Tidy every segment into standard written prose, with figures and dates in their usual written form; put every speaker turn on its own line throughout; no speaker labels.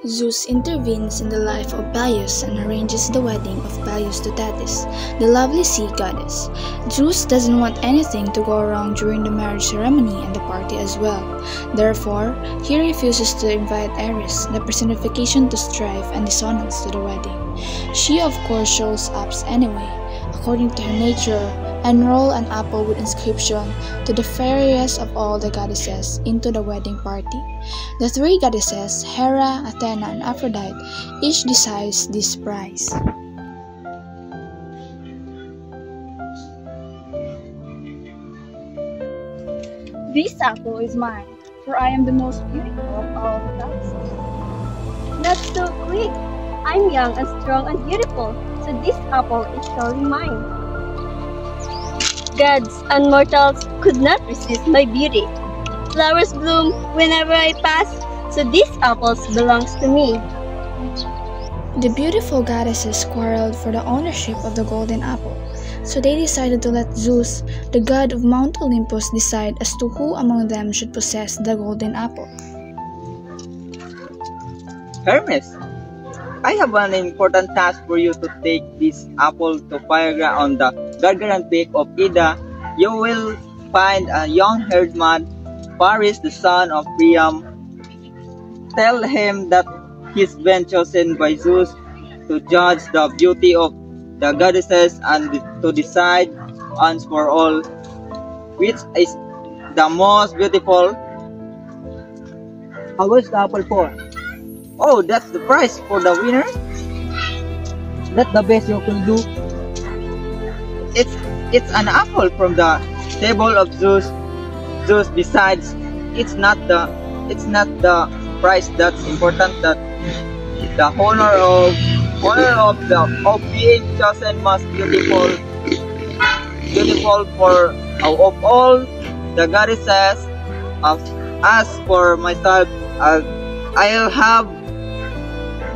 Zeus intervenes in the life of Bios and arranges the wedding of Bios to Thetis, the lovely sea goddess. Zeus doesn't want anything to go wrong during the marriage ceremony and the party as well. Therefore, he refuses to invite Ares, the personification to strife and dissonance, to the wedding. She of course shows up anyway, according to her nature, and roll an apple with inscription to the fairest of all the goddesses into the wedding party. The three goddesses, Hera, Athena, and Aphrodite, each decides this prize.
This apple is mine, for I am the most beautiful of all the goddesses.
Not so quick. I'm young and strong and beautiful, so this apple is surely mine. Gods and mortals could not resist my beauty. Flowers bloom whenever I pass, so these apples belongs to me.
The beautiful goddesses quarreled for the ownership of the golden apple, so they decided to let Zeus, the god of Mount Olympus, decide as to who among them should possess the golden apple.
Hermes, I have an important task for you to take this apple to Pygra on the Gargaran peak of Ida. You will find a young herdsman, Paris, the son of Priam. Tell him that he's been chosen by Zeus to judge the beauty of the goddesses and to decide once for all which is the most beautiful.
How much the apple for?
Oh, that's the prize for the winner?
That's the best you can do.
It's an apple from the table of Zeus. Zeus, besides, it's not the prize that's important. That the honor of being chosen most beautiful for of all the goddesses. As for myself, I'll have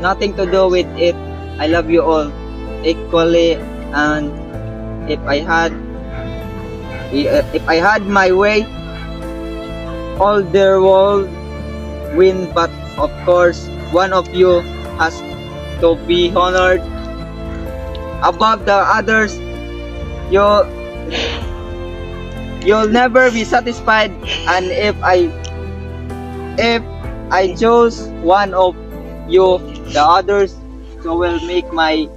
nothing to do with it. I love you all equally, and if I had my way, all the world win. But of course, one of you has to be honored above the others. You'll never be satisfied, and if I chose one of you, the others so will make my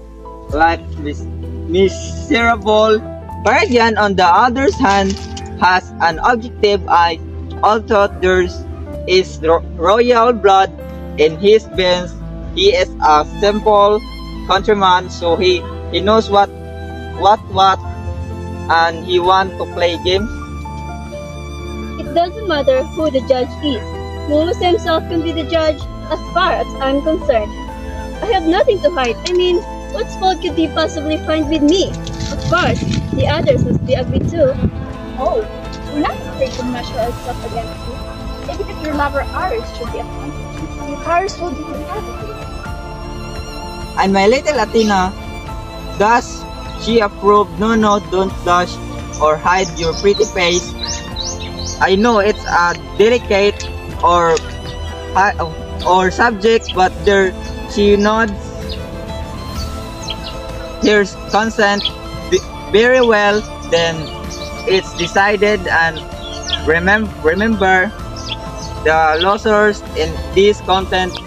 life miserable. Paragian, on the other hand, has an objective eye. Although there is royal blood in his veins, he is a simple countryman, so he knows what, and he wants to play games.
It doesn't matter who the judge is. Momus himself can be the judge as far as I'm concerned. I have nothing to hide. I mean, what fault could he possibly find with me? Of course, the others must be agreed too.
Oh, we're not afraid to measure ourselves against you. Even if your lover Ares should be appointed, your Ares will do it perfectly.
And my little Athena, does she approve? No, don't blush or hide your pretty face. I know it's a delicate or subject, but there she nods her consent. Very well, then it's decided, and remember the losers in this contest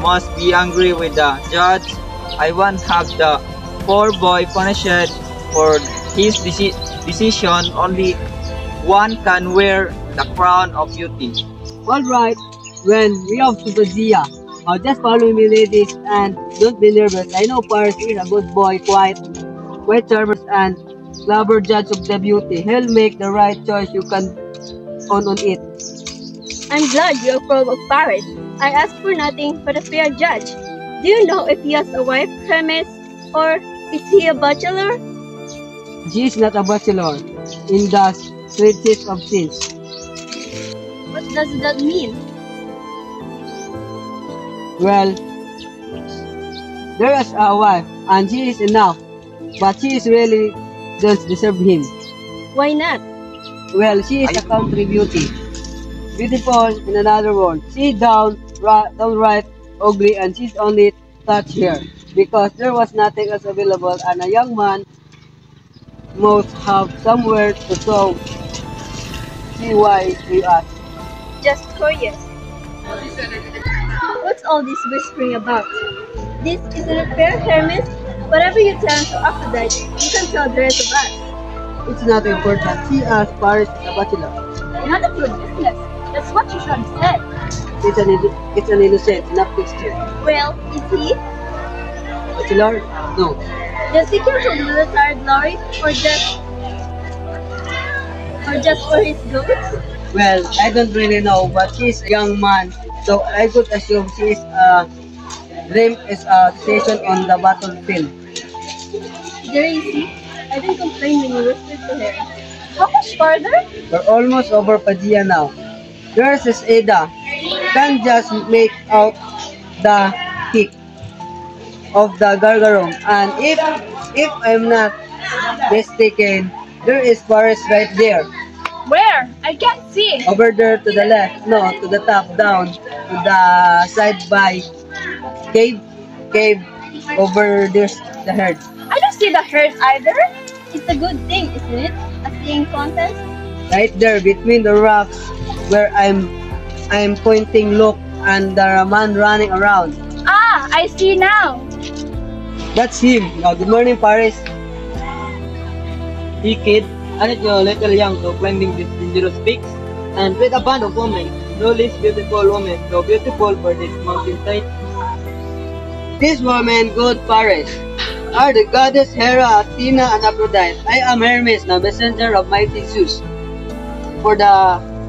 must be angry with the judge. I won't have the poor boy punished for his decision. Only one can wear the crown of beauty.
Alright, when we have to Dia, just follow me, ladies, and don't be nervous. I know Paris is a good boy, quite charmers and clever judge of the beauty. He'll make the right choice. You can count on it.
I'm glad you approve of Paris. I asked for nothing but a fair judge. Do you know if he has a wife, Hermes, or is he a bachelor?
She is not a bachelor in the sweetest of sins.
What does that mean?
Well, there is a wife, and she is enough, but she is really doesn't deserve him.
Why not?
Well, she is a country beauty. Beautiful in another word. She downright ugly and she's only touched here because there was nothing else available and a young man must have somewhere to show. See why we ask.
Just curious. What's all this whispering about? This isn't it fair, Hermes? Whatever you tell to Aphrodite, you can tell the rest of us.
It's not important. She asked Paris the bachelor.
None of your business. That's what you should have said.
It's an innocent, not Christian.
Well, is he?
Bachelor? No.
Does he care for the military glory or just for his goods?
Well, I don't really know, but she's a young man, so I could assume she is dream is a station on the battlefield.
There you see. I didn't complain when you whispered to her.
How much farther?
We're almost over Padilla now. There's is Ada. Can't just make out the kick of the gargarum. And if I'm not mistaken, there is Paris right there.
Where? I can't see.
Over there to the left, no, to the top, down, to the side by cave, over there's the herd.
I don't see the herd either.
It's a good thing, isn't it? A seeing contest?
Right there between the rocks where I'm pointing, look, and the man running around.
Ah, I see now.
That's him. Now, good morning, Paris.
Hey kid, aren't you a little young to climbing these dangerous peaks? And with a band of women, no least beautiful women, so beautiful for this mountainside.
This woman, good Paris, are the goddess Hera, Athena, and Aphrodite. I am Hermes, the messenger of mighty Zeus.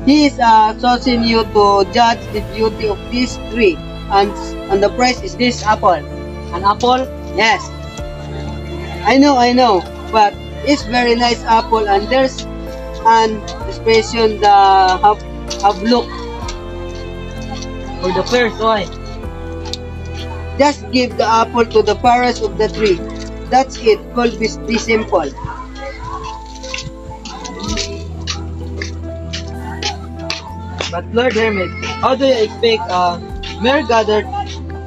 He is choosing you to judge the beauty of these three, and the price is this apple.
An apple?
Yes. I know, but it's very nice apple, and there's an expression that have look.
For the first one.
Just give the apple to the fairest of the three. That's it. Call this be simple.
But Lord Hermes, how do you expect a mere gathered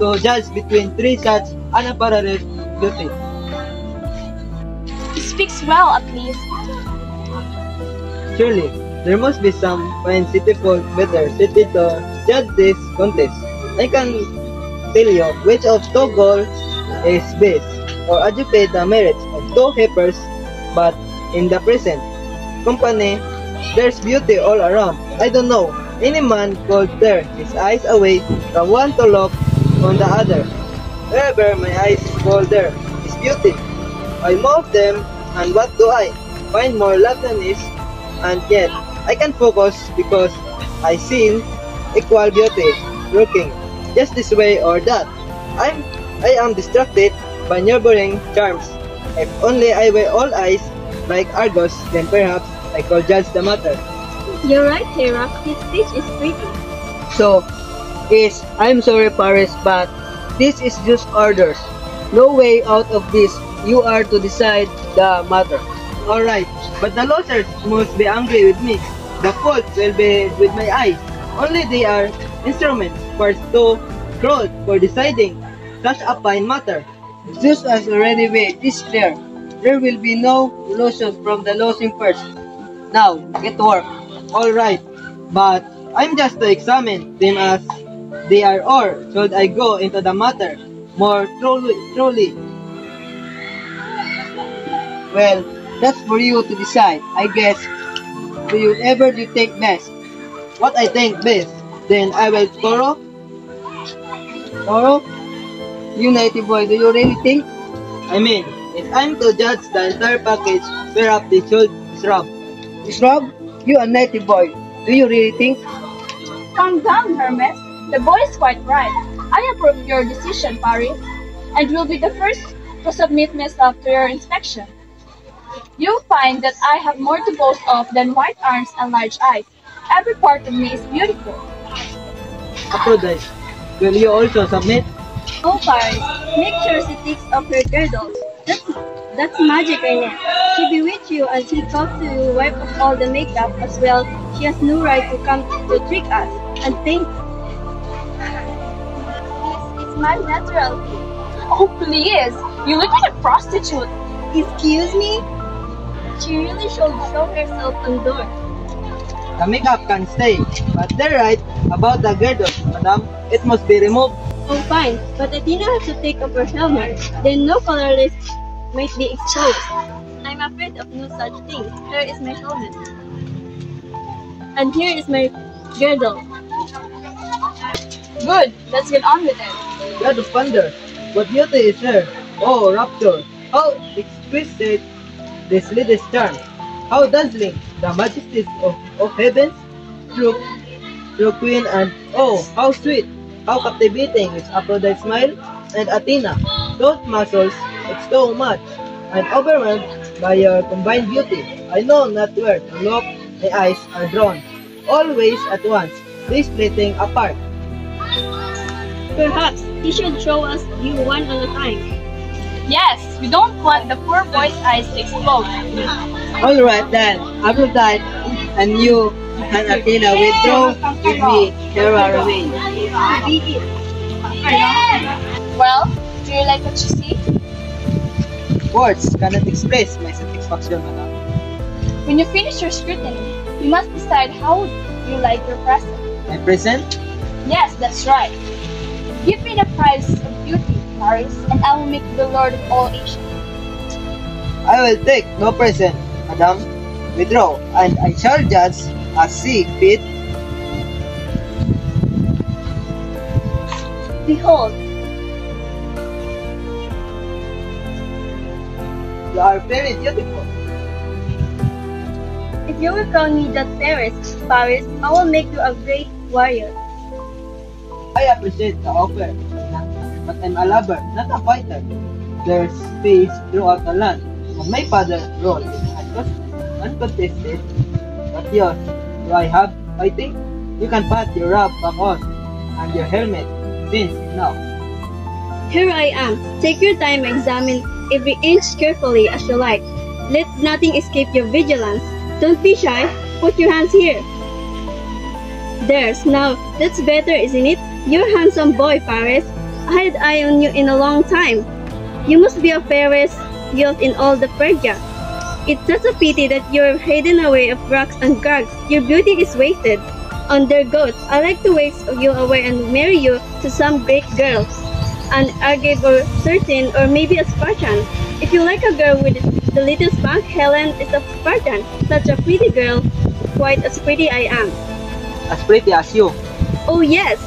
to judge between three such unapparent beauty?
He speaks well, at least.
Surely, there must be some fine cityfolk better suited to judge this contest. I can tell you which of two goals is best, or educate the merits of two heifers, but in the present company, there's beauty all around. I don't know. Any man could tear his eyes away from one to look on the other. Wherever my eyes fall, there is beauty. I move them, and what do I? Find more loveliness, and yet I can focus because I see equal beauty looking just this way or that. I am distracted by neighboring charms. If only I were all eyes like Argos, then perhaps I could judge the matter.
You're right, Hera. His speech is pretty.
So, I'm sorry, Paris, but this is just orders. No way out of this. You are to decide the matter.
Alright, but the losers must be angry with me. The fault will be with my eyes. Only they are instruments for so cruel for deciding such a fine matter.
Zeus has already made this clear. There will be no illusion from the losing person. Now, get to work.
Alright, but I'm just to examine them as they are, or should I go into the matter more truly?
Well, that's for you to decide. I guess, do you think best?
What I think best, then I will thorough.
Toro? You native boy, do you really think?
I mean, if I'm to judge the entire package, perhaps they should disrupt.
Disrob? You a native boy. Do you really think?
Calm down, Hermes. The boy is quite right. I approve your decision, Paris, and will be the first to submit myself to your inspection. You'll find that I have more to boast of than white arms and large eyes. Every part of me is beautiful.
Aphrodite, will you also submit?
Oh, Paris, make sure she takes off her girdles. That's magic, Ernest. She bewitched you and she talked to you, wipe off all the makeup as well. She has no right to come to trick us and think. my natural beauty.
Oh, please! You look like a prostitute.
Excuse me? She really should show herself undoed.
The makeup can stay, but they're right about the girdle, madam. It must be removed.
Oh, fine, but Athena has to take off her helmet. Then no colorless might be exposed. I'm afraid of no such thing. Here is my helmet. And here is my girdle.
Good, let's get on with it.
God of thunder, what beauty is her! Oh, rapture! How exquisite this lady's charm! How dazzling the majesties of heavens! True queen, and oh, how sweet! How captivating is Aphrodite's smile! And Athena, those muscles, it's so much! I'm overwhelmed by your combined beauty. I know not where to look, my eyes are drawn. Always at once, they splitting apart.
Perhaps he should show us you one at a time.
Yes, we don't want the poor boy's eyes to explode.
Alright then, Aphrodite and you and Athena withdraw with me, Hera remain.
Be it.
Well, do you like what you see?
Words cannot express my satisfaction, madam.
When you finish your scrutiny, you must decide how you like your present.
My present?
Yes, that's right. Give me the prize of beauty, Paris, and I will make you the lord of all Asia.
I will take no present, madam. Withdraw, and I shall judge as see fit.
Behold,
You are very beautiful.
if you will crown me that fairest, Paris, I will make you a great warrior.
I appreciate the offer, but I'm a lover, not a fighter. There's peace throughout the land, and my father's role is uncontested. But yours, do I have fighting? You can put your wrap back on, and your helmet, since now.
Here I am. Take your time, examine every inch carefully as you like. Let nothing escape your vigilance. Don't be shy. Put your hands here. There's now. That's better, isn't it? You're a handsome boy, Paris. I had eye on you in a long time. You must be a fairest youth in all the Persia. It's such a pity that you're hidden away of rocks and crags. Your beauty is wasted on their goats. I like to waste you away and marry you to some Greek girl, an Argive or certain, or maybe a Spartan. If you like a girl with the little spank, Helen is a Spartan. Such a pretty girl, quite as pretty I am.
As pretty as you.
Oh yes,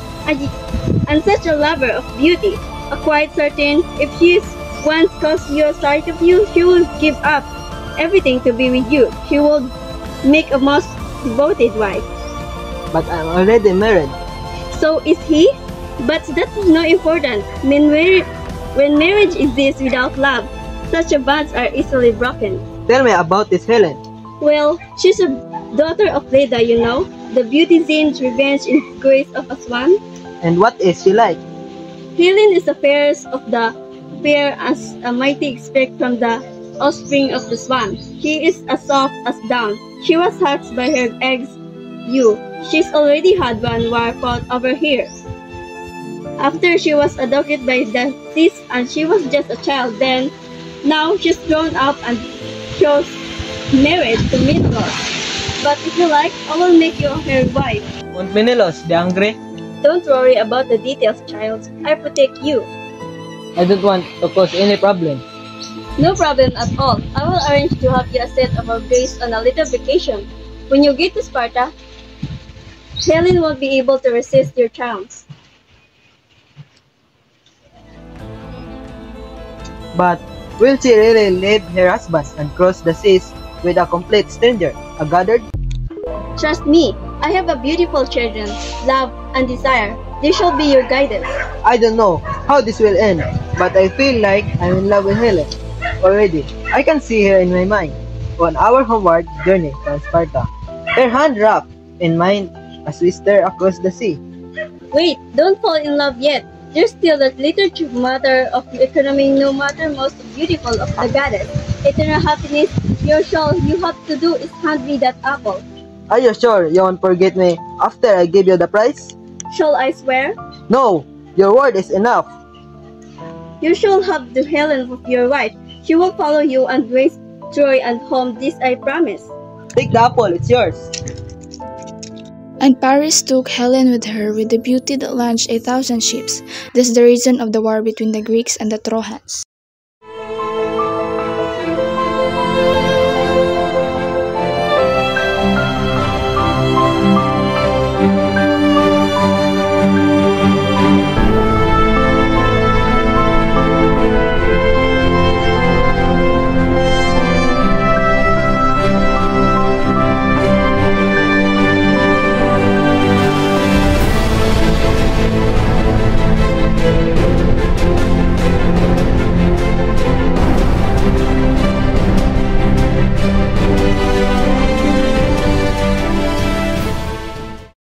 and such a lover of beauty. A quite certain, if she once caught your sight of you, she will give up everything to be with you. She will make a most devoted wife.
But I'm already married.
So is he? But that's not important. When marriage exists without love, such bonds are easily broken.
Tell me about this Helen.
Well, she's a daughter of Leda, you know, the beauty Zane's revenge in grace of a swan.
And what is she like?
Helen is the fairest of the fair as a mighty expect from the offspring of the swan. She is as soft as down. She was hatched by her eggs. She's already had one war fought over here. After she was adopted by the sis and she was just a child then. Now she's grown up and she's married to Menelaus. But if you like, I will make you her wife.
Won't Menelaus be angry?
Don't worry about the details, child. I protect you.
I don't want to cause any problem.
No problem at all. I will arrange to have you a set of our grace on a little vacation. When you get to Sparta, Helen won't be able to resist your charms.
But will she really leave her husband and cross the seas with a complete stranger, a gathered?
Trust me, I have a beautiful children, love and desire. They shall be your guidance.
I don't know how this will end, but I feel like I'm in love with Helen already. I can see her in my mind on our homeward journey from Sparta. Her hand wrapped in mine as we stare across the sea.
Wait, don't fall in love yet. You're still that little true mother of the economy, no matter most beautiful of the goddess. Eternal happiness, all you have to do is hand me that apple.
Are you sure you won't forget me after I give you the prize?
Shall I swear?
No, your word is enough.
You shall have the Helen of your wife. She will follow you and waste Troy and home, this I promise.
Take the apple, it's yours.
And Paris took Helen with her with the beauty that launched 1,000 ships. This is the reason of the war between the Greeks and the Trojans.